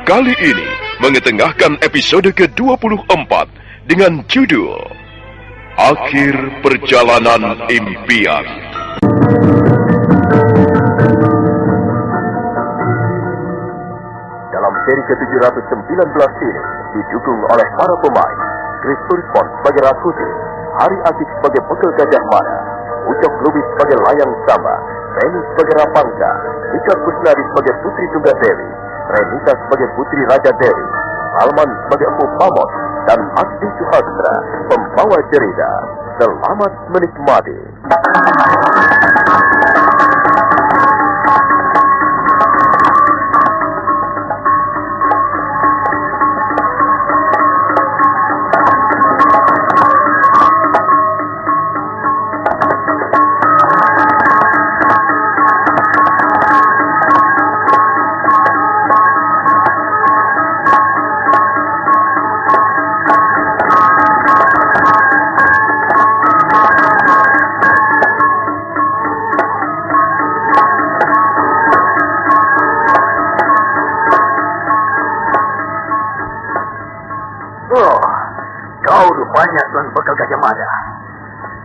kali ini mengetengahkan episode ke-24 dengan judul Akhir Perjalanan Impian. Dalam seri ke-719 ini didukung oleh para pemain Chris Turpon sebagai Rakuti, Hari Asik sebagai Pegel Gajah Mada, Ucok Lubis sebagai Layang Samba, Reni sebagai Rapangka, Ika Kusnadi sebagai Putri Tunggadewi, Renita sebagai Putri Raja Dewi, Salman sebagai Empu Pamot, dan Asli Suhastra, pembawa cerita. Selamat menikmati.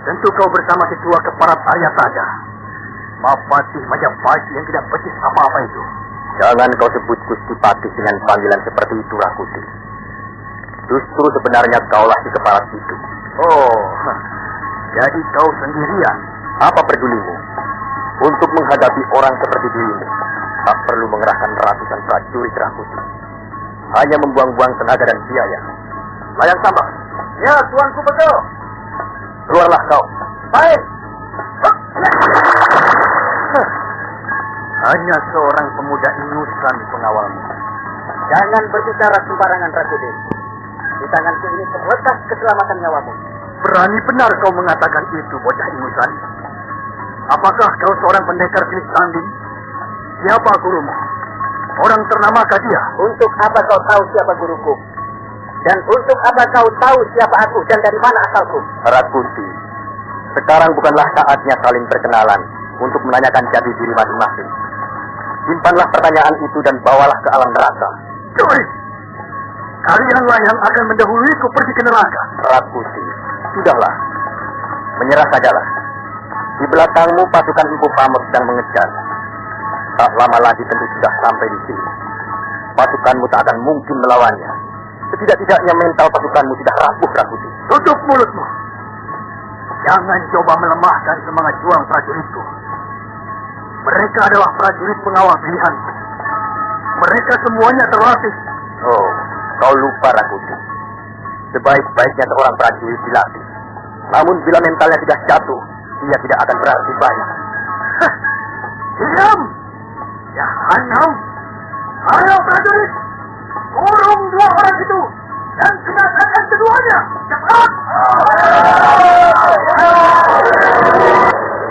Tentu kau bersama ketua keparat Arya Saga, Mapatih Majapahit yang tidak becus apa-apa itu. Jangan kau sebut Gusti Patih dengan panggilan seperti itu, Rakuti. Justru sebenarnya kaulah si keparat itu. Oh, jadi kau sendirian? Apa pedulimu? Untuk menghadapi orang seperti dirimu, tak perlu mengerahkan ratusan prajurit, Rakuti. Hanya membuang-buang tenaga dan biaya. Layang Samba. Ya, tuanku betul. Keluarlah kau. Baik. Hanya seorang pemuda ingusan pengawalmu. Jangan berbicara sembarangan, Rakuti. Di tanganku ini terletak keselamatan nyawamu. Berani benar kau mengatakan itu, bocah ingusan. Apakah kau seorang pendekar jenis tanding? Siapa gurumu? Orang ternamakah dia? Untuk apa kau tahu siapa guruku? Dan untuk apa kau tahu siapa aku dan dari mana asalku? Rakuti, sekarang bukanlah saatnya saling berkenalan untuk menanyakan jati diri masing-masing. Simpanlah pertanyaan itu dan bawalah ke alam neraka. Curi! Kalianlah yang akan mendahuluiku pergi ke neraka. Rakuti, sudahlah. Menyerah sajalah. Di belakangmu pasukan Empu Pamot sedang mengejar. Tak lama lagi tentu sudah sampai di sini. Pasukanmu tak akan mungkin melawannya. Setidak-tidaknya mental pasukanmu sudah rapuh, Rakuti. Tutup mulutmu. Jangan coba melemahkan semangat juang prajuritku. Mereka adalah prajurit pengawal pilihanku. Mereka semuanya terlatih. Oh, kau lupa, Rakuti. Sebaik-baiknya seorang prajurit dilatih. Namun bila mentalnya sudah jatuh, dia tidak akan berarti banyak. Diam! Ya, Hanam. Ayo prajurit! Kurung dua orang itu dan binasakan keduanya. Cepat!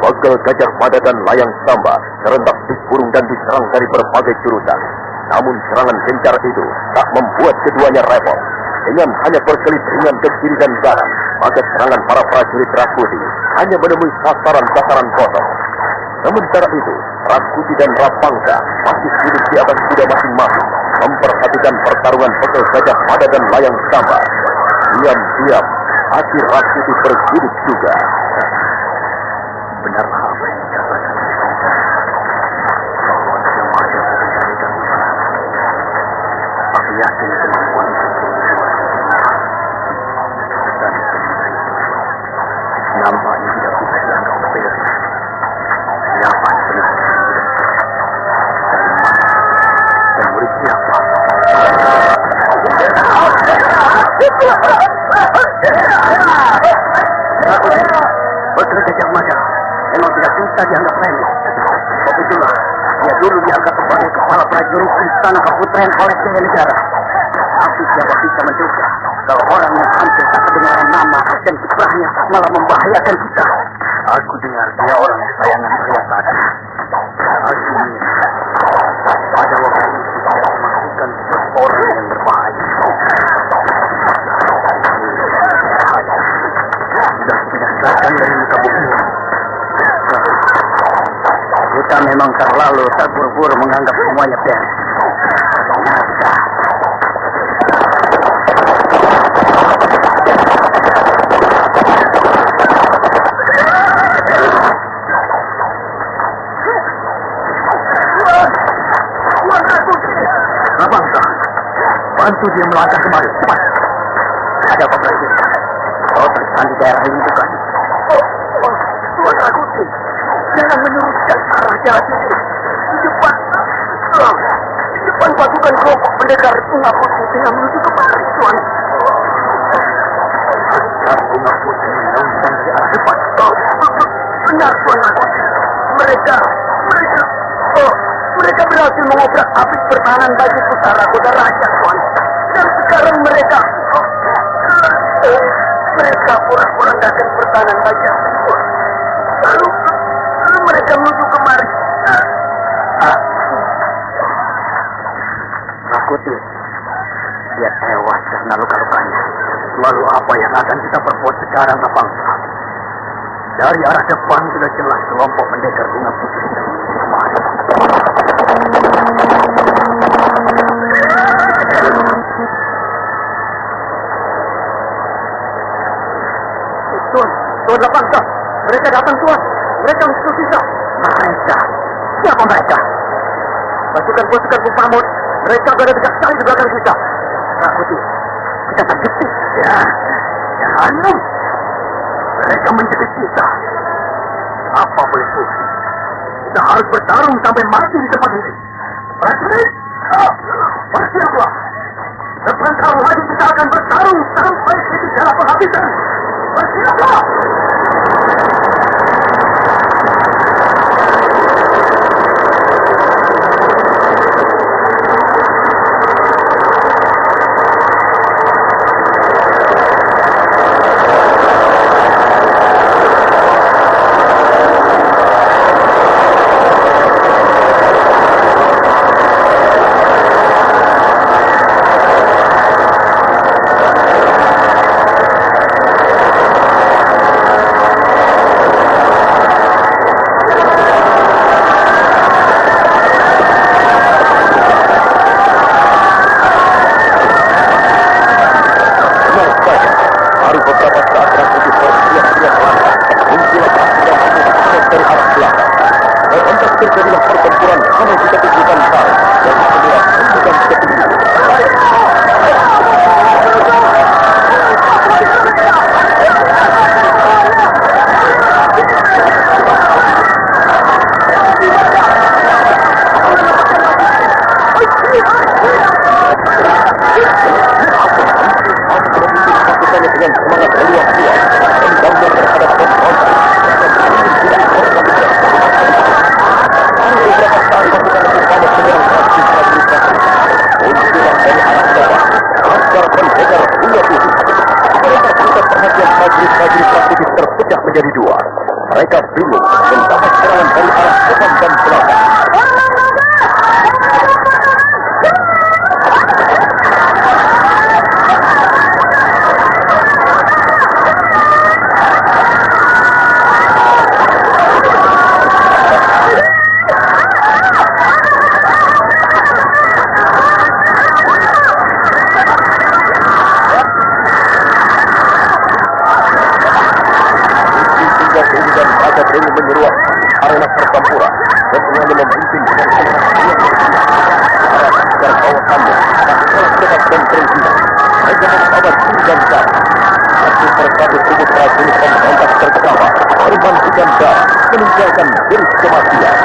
Pegel Gajah Mada dan Layang Samba serentak dikurung dan diserang dari berbagai jurusan. Namun serangan gencar itu tak membuat keduanya repot. Dengan hanya berkelit ringan ke kiri dan kanan, maka serangan para prajurit Rakuti hanya menemui sasaran-sasaran kosong. Sementara itu, Rakuti dan Rapangka masih duduk di atas kuda masing-masing, memperhatikan pertarungan Pegel Gajah Mada dan Layang Samba. Diam-diam, hati Rakuti berguduk juga. Benarlah apa yang dikatakan bahwa semua yang mencari gangguan. Aku yakin kemampuan dan nampaknya tidak bisa dianggap sepele. Siapa sebenarnya dari mana dan murid siapa? Pegel Gajah Mada memang tidak bisa dianggap remeh. Begitulah, dia dulu diangkat sebagai kepala prajurit Istana Keputren oleh Jaya Negara. Tapi siapa bisa menduga kalau orang yang hampir tak kedengaran nama dan kiprahnya malah membahayakan kita. Aku dengar dia orang kesayangan Arya Saga. Aku mengira pada waktu itu dia memastikan seseorang yang berbahaya. Sudah tidak sadarkan dari muka bumi. Kita memang terlalu terburu-buru menganggap semuanya beres. Ternyata Bantu dia melangkah kemari. Cepat. Ada apa prajurit? Kau terkesan di daerah ini bukan? Tuan Rakuti, jangan meneruskan arah jalan ini. Cepat. Di depan pasukan kelompok pendekar bunga putih tengah menuju kemari, Tuan. Bunga putih menyelundang dari arah depan. Benar, Tuan Rakuti. Mereka berhasil mengobrak habis pertahanan bagi pusara kota raja, Tuan. Dan sekarang mereka porak-porandakan pertahanan bagi Tuan. Lalu mereka menuju kemari. Rakuti, dia tewas karena luka-lukanya. Lalu apa yang akan kita perbuat sekarang, Rapangsa? Dari arah depan sudah jelas kelompok pendekar bunga putih kemari. Tuan Rapangsa, mereka datang, Tuan. Mereka musuh kita. Mereka? Siapa mereka? Pasukan Pamut. Mereka berada dekat sekali di belakang kita. Rakuti, kita terjepit. Ya, anu. Mereka menjepit kita. Apa boleh buat? Kita harus bertarung sampai mati di tempat ini. Prajurit, bersiaplah. Sebentar lagi kita akan bertarung sampai titik darah penghabisan. Bersiaplah. Menjadi dua. Mereka bingung mendapat serangan dari arah depan dan belakang. Menyeruak arena pertempuran dan semuanya memimpin dengan agar kawasannya tak cepat dan perizinan. Mereka membawa diri dan darah. Satu persatu tubuh prajurit pemberontak terkawal, memantikan darah, meninggalkan diri kematian.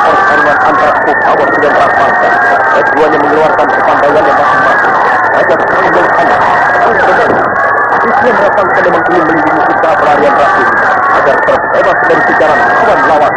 pertarungan antara Abu Pamor dengan Rahmangsa. Keduanya mengeluarkan kepandaian yang masing-masing. Gajah Kering yang panas. Isian Rahmangsa memang ingin melindungi usaha pelarian Rakuti agar terbebas dari kejaran kawan lawan.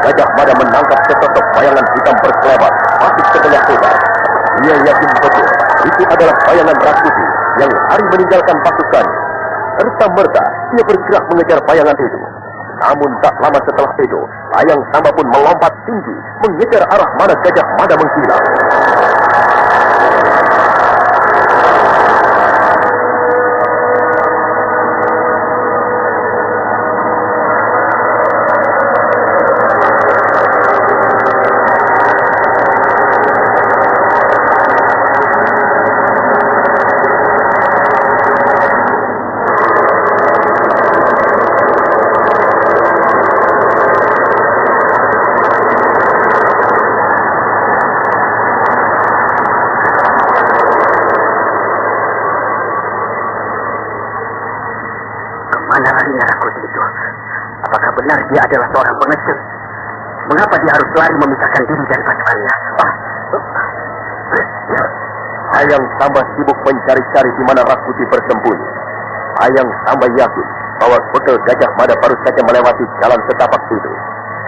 Gajah Mada menangkap sesosok bayangan hitam berkelebat masuk ke tengah hutan. Dia yakin betul itu adalah bayangan Rakuti yang lari meninggalkan pasukan. Serta merta ia bergerak mengejar bayangan itu. Namun tak lama setelah itu, Layang Samba pun melompat tinggi mengejar arah mana Gajah Mada menghilang. Dia adalah seorang pengecut. Mengapa dia harus lari memisahkan diri dari pasukannya? Layang Samba sibuk mencari-cari di mana Rakuti bersembunyi. Layang Samba yakin bahwa bekal Gajah Mada baru saja melewati jalan setapak itu.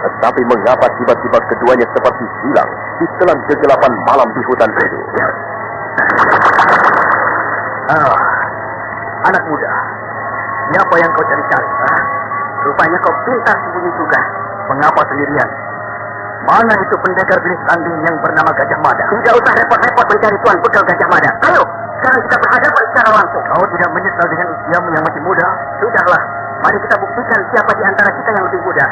Tetapi mengapa tiba-tiba keduanya seperti hilang di telan kegelapan malam di hutan itu? Anak muda, siapa yang kau cari-cari? Rupanya kau pintar sembunyi juga. Mengapa sendirian? Mana itu pendekar bilis tanding yang bernama Gajah Mada? Tidak usah repot-repot mencari tuan bekal Gajah Mada. Ayo, sekarang kita berhadapan secara langsung. Kau tidak menyesal dengan usiamu yang masih muda? Sudahlah, mari kita buktikan siapa di antara kita yang lebih muda.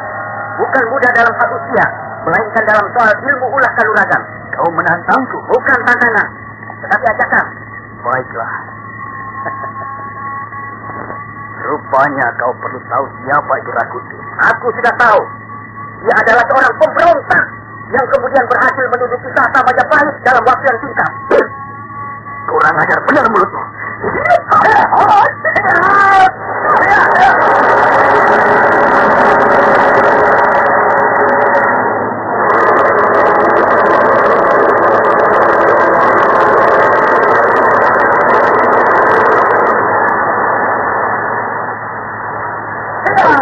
Bukan muda dalam hal usia, melainkan dalam soal ilmu ulah kanuragan. Kau menantangku? Bukan tantangan, tetapi ajakan. Baiklah. Rupanya kau perlu tahu siapa itu Rakuti. Aku sudah tahu. Dia adalah seorang pemberontak yang kemudian berhasil menduduki tahta Majapahit dalam waktu yang singkat. Kurang ajar benar mulutmu.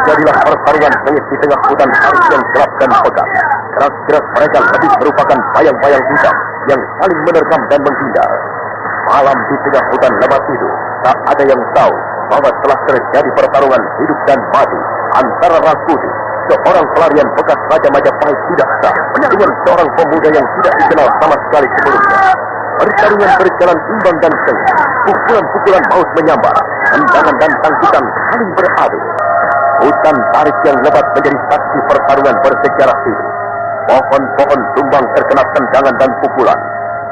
Jadilah pertarungan sengit di tengah hutan arus yang gelap dan pekat. Keras-keras mereka lebih merupakan bayang-bayang hitam yang saling menerkam dan menghindar. Malam di tengah hutan lebat itu, tak ada yang tahu bahwa telah terjadi pertarungan hidup dan mati antara Rakuti, seorang pelarian bekas Raja Majapahit tidak sah, dengan seorang pemuda yang tidak dikenal sama sekali sebelumnya. Pertarungan berjalan imbang dan sengit. Pukulan-pukulan maut menyambar, tendangan dan tangkitan saling beradu. Hutan tarik yang lebat menjadi saksi pertarungan bersejarah itu. Pohon-pohon tumbang terkena tendangan dan pukulan.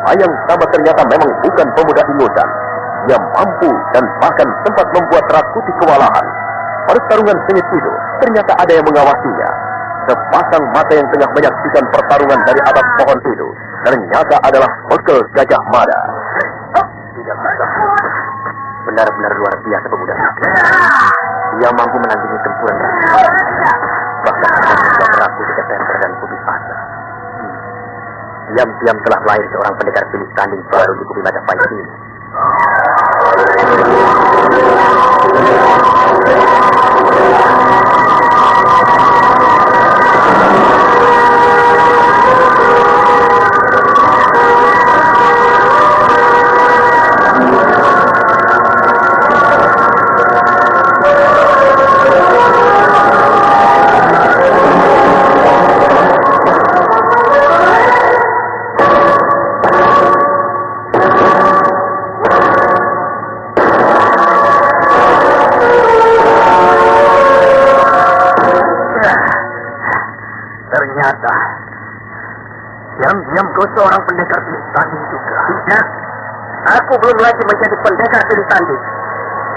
Layang Samba ternyata memang bukan pemuda ingusan. Dia mampu dan bahkan sempat membuat Rakuti kewalahan. Pertarungan sengit itu ternyata ada yang mengawasinya. Sepasang mata yang tengah menyaksikan pertarungan dari atas pohon itu ternyata adalah bekal Gajah Mada. Tidak bisa. Benar-benar luar biasa pemuda itu. Dia mampu menandingi tempuran Rakuti. Bahkan membuat Rakuti ketemper dan putus asa. Diam-diam telah lahir seorang pendekar pilih tanding baru di bumi Majapahit ini. Ternyata diam-diam kau seorang pendekar pilih tanding juga. Tidak, aku belum lagi menjadi pendekar pilih tanding.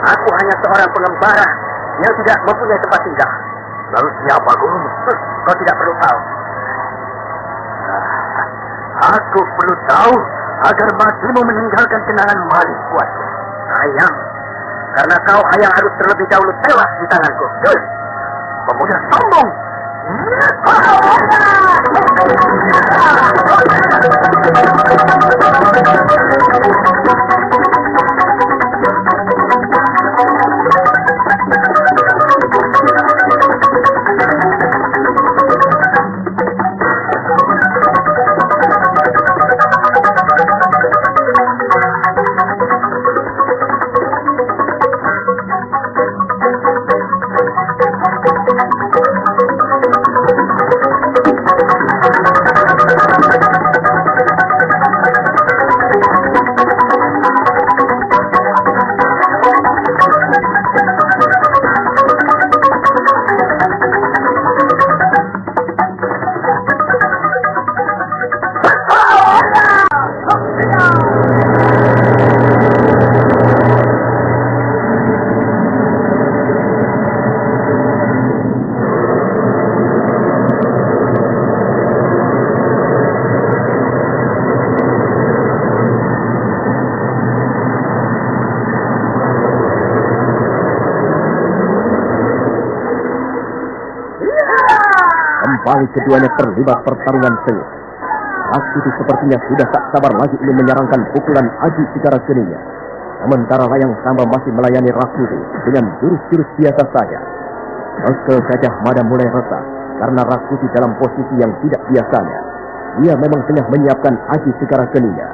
Aku hanya seorang pengembara yang tidak mempunyai tempat tinggal. Lalu siapa gurumu? Kau tidak perlu tahu. Aku perlu tahu agar matimu meninggalkan kenangan manis buatku. Sayang, karena kau hayang harus terlebih dahulu tewas di tanganku. Pemuda sombong. Kembali keduanya terlibat pertarungan sengit. Rakuti sepertinya sudah tak sabar lagi ingin menyerangkan pukulan Aji Sekar Keningnya. Sementara Layang Samba masih melayani Rakuti dengan jurus-jurus biasa saja. Bekel Gajah Mada mulai resah karena Rakuti dalam posisi yang tidak biasanya. Dia memang tengah menyiapkan Aji Sekar Keningnya.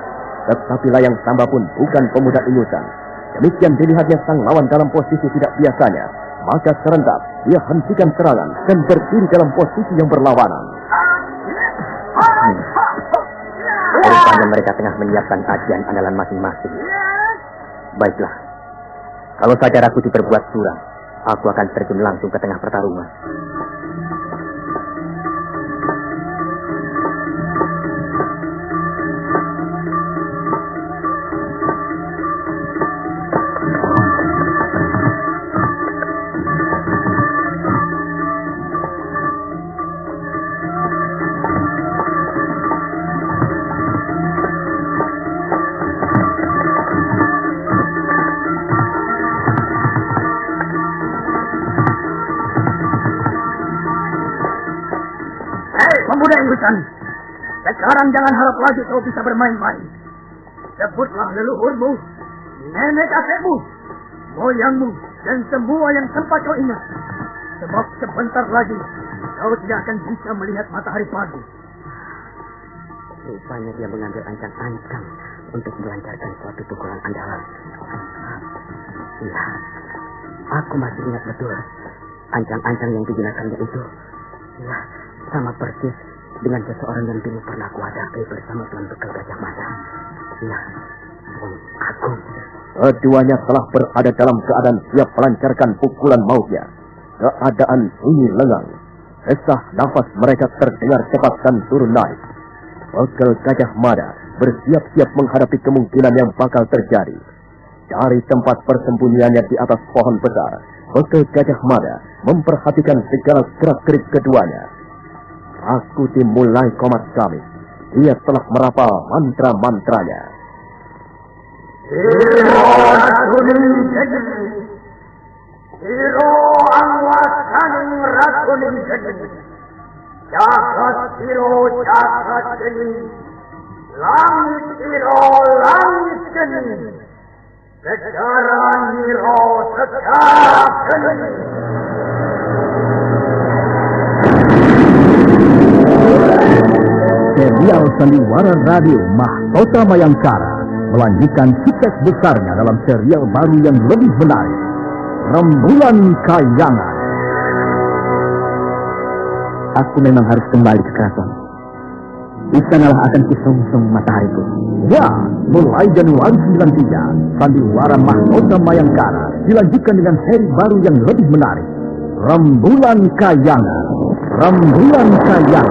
Tetapi Layang Samba pun bukan pemuda ingusan. Demikian dilihatnya sang lawan dalam posisi tidak biasanya. Maka serentak dia hentikan serangan dan berdiri dalam posisi yang berlawanan. Rupanya mereka tengah menyiapkan ajian andalan masing-masing. Baiklah, kalau saja Rakuti berbuat curang, aku akan terjun langsung ke tengah pertarungan. Pemuda ingusan, sekarang jangan harap lagi kau bisa bermain-main. Sebutlah leluhurmu, nenek kakekmu, moyangmu, dan semua yang sempat kau ingat. Sebab sebentar lagi kau tidak akan bisa melihat matahari pagi. Rupanya dia mengambil ancang-ancang untuk melancarkan suatu pukulan andalan. Iya, aku masih ingat betul ancang-ancang yang digunakannya itu. Ya, sama persis dengan seseorang yang dulu pernah kuhadapi bersama Tuan Bekel Gajah Mada. Ya, aku. Keduanya telah berada dalam keadaan siap melancarkan pukulan mautnya. Keadaan sunyi lengang. Esah nafas mereka terdengar cepat dan turun naik. Bekel Gajah Mada bersiap-siap menghadapi kemungkinan yang bakal terjadi. Dari tempat persembunyiannya di atas pohon besar, Bekel Gajah Mada memperhatikan segala gerak-gerik keduanya. Rakuti mulai komat kamit. Dia telah merapal mantra-mantranya. Hiro Rakuning Jegen, Hiro Angwasaning Rakuning Jegen, Jagat Hiro Jagat Gening, Langit Hiro Langit Gening, Secara Niro, secara Geni. Serial sandiwara radio Mahkota Mayangkara melanjutkan sukses besarnya dalam serial baru yang lebih menarik, Rembulan Kayangan. Aku memang harus kembali ke keraton. Di sanalah akan kusongsong matahariku. Ya, mulai Januari 93, sandiwara Mahkota Mayangkara dilanjutkan dengan seri baru yang lebih menarik, Rembulan Kayangan. Rembulan Kayangan.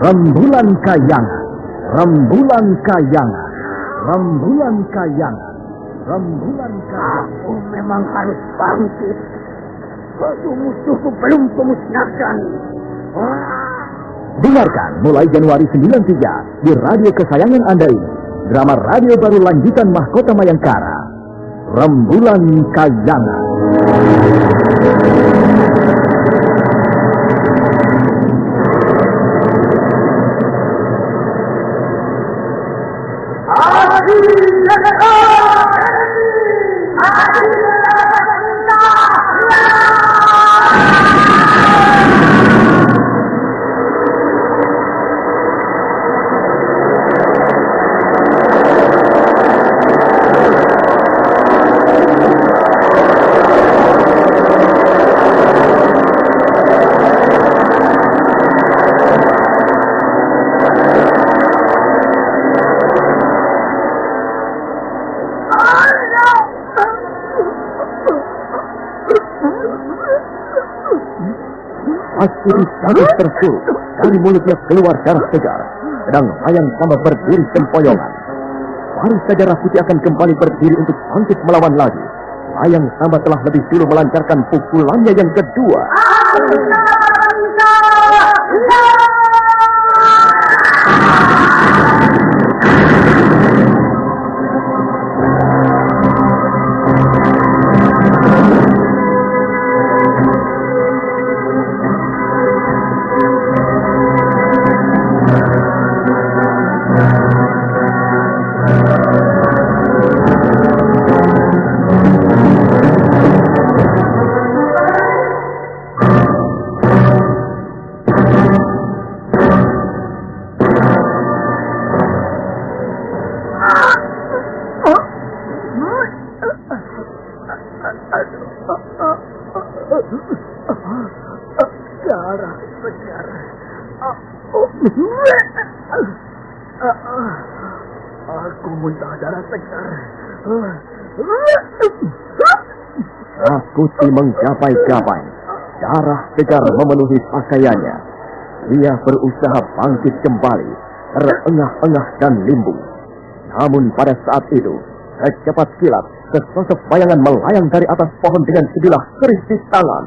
Rembulan Kayangan. Rembulan Kayangan. Rembulan Kayangan. Rembulan Kayangan. Aku memang harus bangkit. Musuh-musuhku belum kumusnahkan. Dengarkan mulai Januari 93 di radio kesayangan Anda ini, drama radio baru lanjutan Mahkota Mayangkara, Rembulan Kayangan. Astri sangat tersuruh. Dari mulutnya keluar darah segar. Sedang Mayang Samba berdiri sempoyongan. Baru saja Rakuti akan kembali berdiri untuk bangkit melawan lagi. Mayang Samba telah lebih dulu melancarkan pukulannya yang kedua. Aku muntah darah segar. Rakuti menggapai-gapai. Darah segar memenuhi pakaiannya. Dia berusaha bangkit kembali, terengah-engah dan limbung. Namun pada saat itu, secepat kilat, sesosok bayangan melayang dari atas pohon dengan sebilah keris di tangan.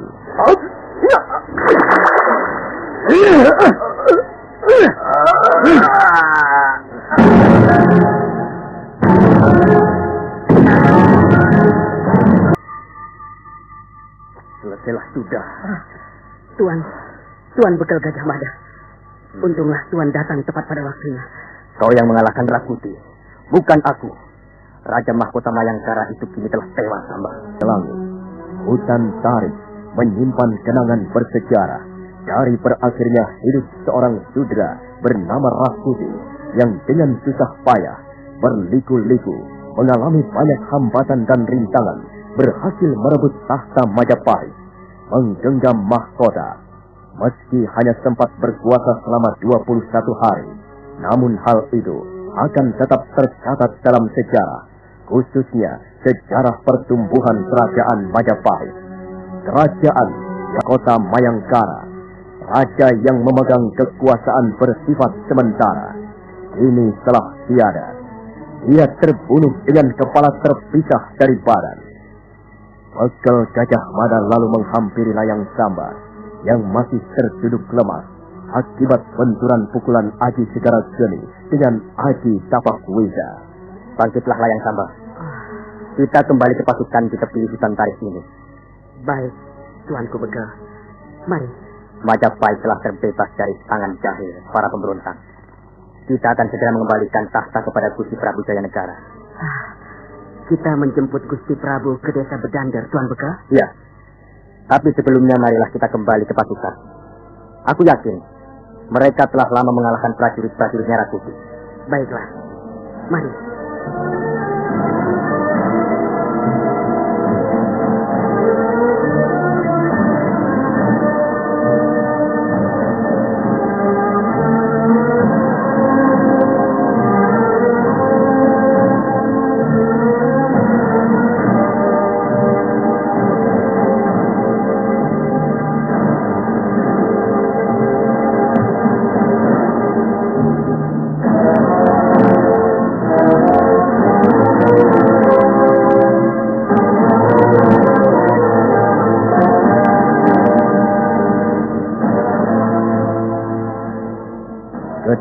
Selesailah sudah. Tuan bekal Gajah Mada. Untunglah Tuan datang tepat pada waktunya. Kau yang mengalahkan Rakuti, bukan aku. Raja Mahkota Mayangkara itu kini telah tewas, Samba. Langit, hutan tarik menyimpan kenangan bersejarah dari berakhirnya hidup seorang sudra bernama Rakuti yang dengan susah payah, berliku-liku, mengalami banyak hambatan dan rintangan, berhasil merebut tahta Majapahit, menggenggam mahkota. Meski hanya sempat berkuasa selama 21 hari, namun hal itu akan tetap tercatat dalam sejarah, khususnya sejarah pertumbuhan kerajaan Majapahit. Kerajaan Kota Mayangkara, raja yang memegang kekuasaan bersifat sementara, kini telah tiada. Dia terbunuh dengan kepala terpisah dari badan. Bekal Gajah Mada lalu menghampiri Layang Samba yang masih terduduk lemas akibat benturan pukulan Aji Segara Geni dengan Aji Tapak Weza. Bangkitlah Layang Samba. Kita kembali ke pasukan di tepi hutan tarik ini. Baik, Tuanku Bekal. Mari. Majapahit telah terbebas dari tangan jahil para pemberontak. Kita akan segera mengembalikan tahta kepada Gusti Prabu Jayanegara. kita menjemput Gusti Prabu ke desa Bedander, Tuan Beka? Iya. Tapi sebelumnya marilah kita kembali ke pasukan. Aku yakin mereka telah lama mengalahkan prajurit-prajurit Merah Putih. Baiklah, mari.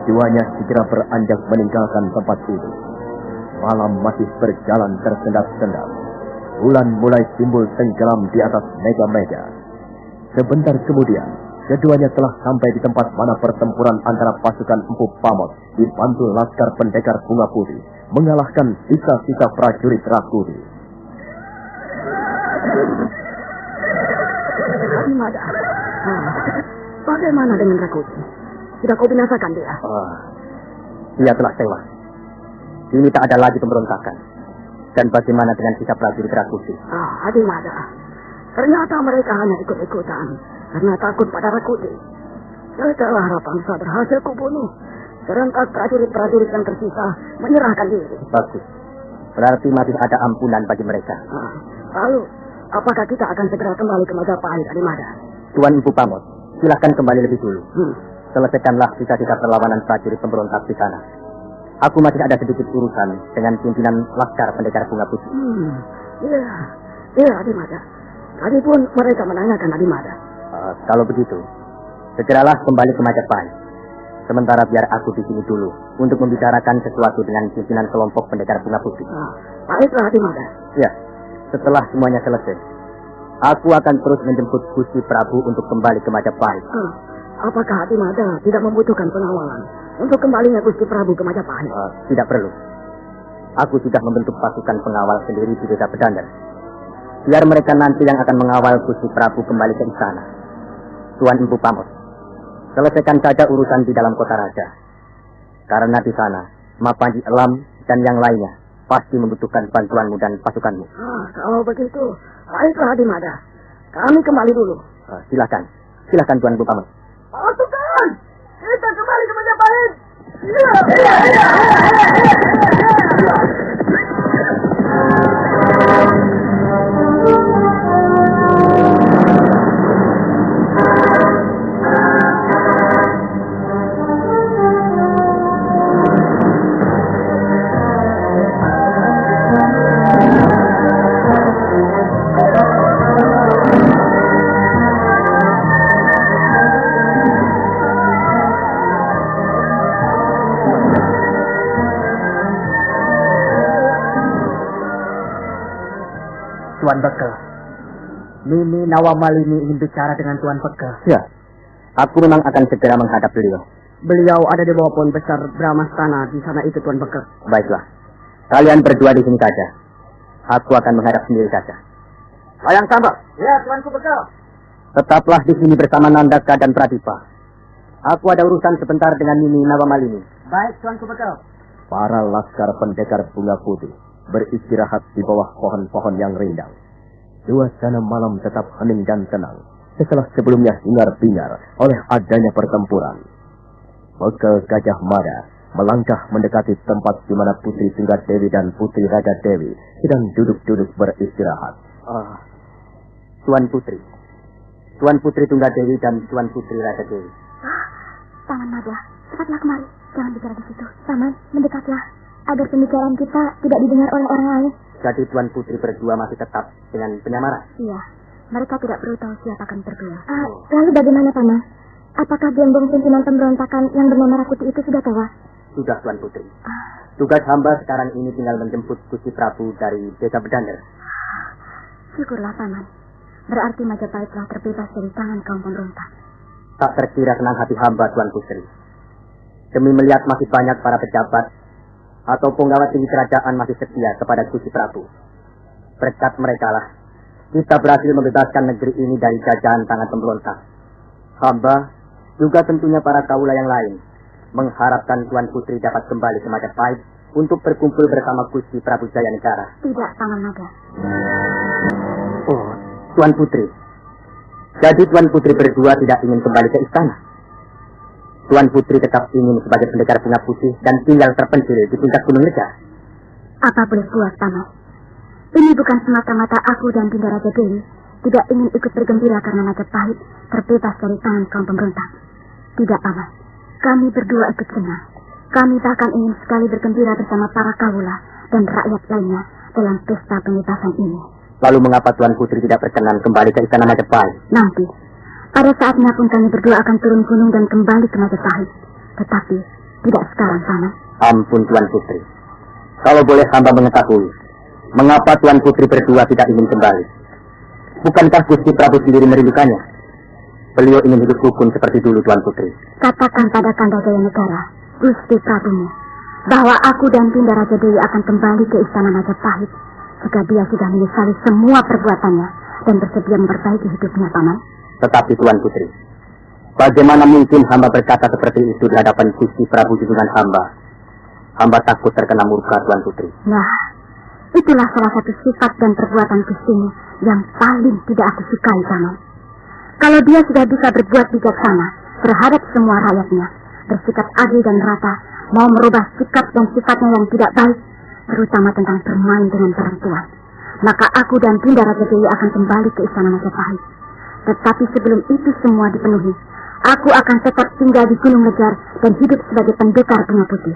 Keduanya segera beranjak meninggalkan tempat itu. Malam masih berjalan tersendat-sendat. Bulan mulai timbul tenggelam di atas mega-mega. Sebentar kemudian, keduanya telah sampai di tempat mana pertempuran antara pasukan Empu Pamot dibantu laskar pendekar Bunga Putih mengalahkan sisa-sisa prajurit Rakudi. Adimada, bagaimana dengan Rakudi? Sudah kau binasakan dia? Dia telah tewas. Kini tak ada lagi pemberontakan. Dan bagaimana dengan sisa prajurit Rakudi? Adimada, ternyata mereka hanya ikut-ikutan karena takut pada Rakudi. Setelah Rapangsa berhasil kubunuh, serentak prajurit-prajurit yang tersisa menyerahkan diri. Bagus. Berarti masih ada ampunan bagi mereka. Lalu, apakah kita akan segera kembali ke Majapahit, Adimada? Tuan Empu Pamot, silahkan kembali lebih dulu. Selesaikanlah sisa-sisa perlawanan prajurit pemberontak di sana. Aku masih ada sedikit urusan dengan pimpinan laskar pendekar Bunga Putih. Iya, Adimada. Tadi pun mereka menanyakan Adimada. Kalau begitu, segeralah kembali ke Majapahit. Sementara biar aku di sini dulu untuk membicarakan sesuatu dengan pimpinan kelompok pendekar Bunga Putih. Baiklah, Adimada. Ya, setelah semuanya selesai, aku akan terus menjemput Gusti Prabu untuk kembali ke Majapahit. Apakah Adimada tidak membutuhkan pengawalan untuk kembalinya Gusti Prabu ke Majapahit? Tidak perlu. Aku sudah membentuk pasukan pengawal sendiri di desa Bedander. Biar mereka nanti yang akan mengawal Gusti Prabu kembali ke istana. Tuan Empu Pamot, selesaikan saja urusan di dalam kota raja. Karena di sana, Mapanji Elam dan yang lainnya pasti membutuhkan bantuanmu dan pasukanmu. Kalau begitu, baiklah Adimada. Kami kembali dulu. Silakan Tuan Empu Pamot. Pasukan! Kita kembali ke Majapahit! Tuan Bekel, Nini Nawamalini ingin bicara dengan Tuan Bekel. Ya, aku memang akan segera menghadap beliau. Beliau ada di bawah pohon besar Brahmastana di sana itu, Tuan Bekel. Baiklah, kalian berdua di sini saja. Aku akan menghadap sendiri saja. Layang Sambal. Ya, Tuanku Bekel. Tetaplah di sini bersama Nandaka dan Pradipa. Aku ada urusan sebentar dengan Nini Nawamalini. Baik, Tuanku Bekel. Para laskar pendekar Bunga Putih beristirahat di bawah pohon-pohon yang rindang. Suasana malam tetap hening dan tenang setelah sebelumnya hingar-bingar oleh adanya pertempuran. Bekel Gajah Mada melangkah mendekati tempat di mana Putri Tunggadewi dan Putri Raga Dewi sedang duduk-duduk beristirahat. Tuan Putri Tunggadewi dan Tuan Putri Raga Dewi. Paman Mada, cepatlah kemari. Jangan bicara di situ. Paman, mendekatlah agar pembicaraan kita tidak didengar oleh orang lain. Jadi Tuan Putri berdua masih tetap dengan penyamaran? Iya, mereka tidak perlu tahu siapa kami berdua. Lalu bagaimana, Paman? Apakah gembong pimpinan pemberontakan yang bernama Rakuti itu sudah tewas? Sudah, Tuan Putri. Tugas hamba sekarang ini tinggal menjemput Gusti Prabu dari desa Bedander. Syukurlah, Paman. Berarti Majapahit telah terbebas dari tangan kaum pemberontak. Tak terkira senang hati hamba, Tuan Putri. Demi melihat masih banyak para pejabat atau penggawa tinggi kerajaan masih setia kepada Gusti Prabu. Berkat mereka lah kita berhasil membebaskan negeri ini dari jajahan tangan pemberontak. Hamba, juga tentunya para kaula yang lain, mengharapkan Tuan Putri dapat kembali ke Majapahit untuk berkumpul bersama Gusti Prabu Jaya Negara. Tidak, Paman Naga. Oh, Tuan Putri. Jadi Tuan Putri berdua tidak ingin kembali ke istana? Tuan Putri tetap ingin sebagai pendekar bunga putih dan tinggal terpencil di puncak Gunung Lejar. Apa boleh buat, Paman? Ini bukan semata-mata aku dan Dinda Raja Dewi tidak ingin ikut bergembira karena Majapahit terbebas dari tangan kaum pemberontak. Tidak, Paman. Kami berdua ikut senang. Kami bahkan ingin sekali bergembira bersama para kaula dan rakyat lainnya dalam pesta pembebasan ini. Lalu mengapa Tuan Putri tidak berkenan kembali ke istana Majapahit? Nanti, pada saatnya pun kami berdua akan turun gunung dan kembali ke Majapahit. Tetapi, tidak sekarang, Paman. Ampun Tuan Putri. Kalau boleh hamba mengetahui, mengapa Tuan Putri berdua tidak ingin kembali? Bukankah Gusti Prabu sendiri merindukannya? Beliau ingin hidup rukun seperti dulu, Tuan Putri. Katakan pada Kanda Jaya Negara, Gusti Prabumu, bahwa aku dan Dinda Raja Dewi akan kembali ke istana Majapahit jika dia sudah menyesali semua perbuatannya dan bersedia memperbaiki hidupnya, Paman. Tetapi Tuan Putri, bagaimana mungkin hamba berkata seperti itu di hadapan Gusti Prabu junjungan hamba? Hamba takut terkena murka, Tuan Putri. Nah, itulah salah satu sifat dan perbuatan Gustimu yang paling tidak aku sukai, Paman. Kalau dia sudah bisa berbuat bijaksana terhadap semua rakyatnya, bersikap adil dan rata, mau merubah sikap dan sifatnya yang tidak baik, terutama tentang bermain dengan perempuan, maka aku dan Dinda Raja Dewi akan kembali ke istana Majapahit. Tetapi sebelum itu semua dipenuhi, aku akan tetap tinggal di Gunung Lejar dan hidup sebagai pendekar bunga putih.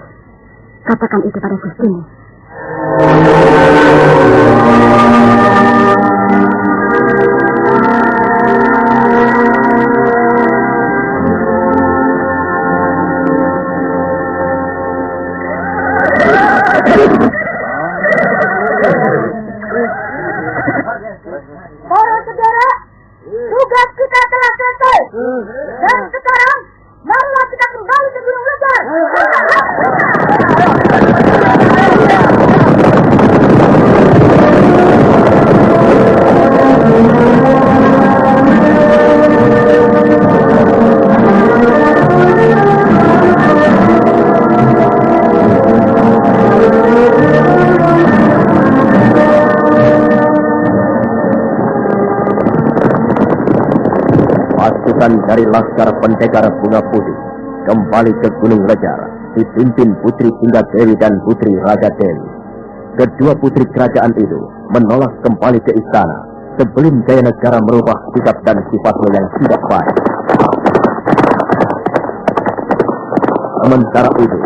Katakan itu pada Gustimu. Para saudara, tugas kita telah selesai. Dan sekarang, marilah kita kembali ke Gunung Lejar. Dari Laskar Pendekar Bunga Putih kembali ke Gunung Lejar dipimpin Putri Dinda Dewi dan Putri Raja Dewi. Kedua putri kerajaan itu menolak kembali ke istana sebelum Jaya Negara merubah sikap dan sifatnya yang tidak baik. Sementara itu,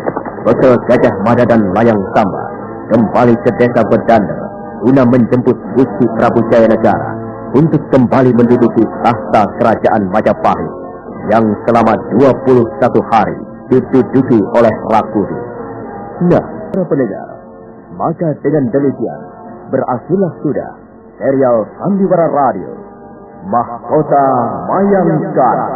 Bekel Gajah Mada dan Layang Samba kembali ke desa Bedander guna menjemput Gusti Prabu Jaya Negara untuk kembali menduduki tahta kerajaan Majapahit yang selama 21 hari diduduki oleh Rakudi. Nah, para pendengar, maka dengan demikian berakhirlah sudah serial Sandiwara Radio Mahkota Mayang Sekarang.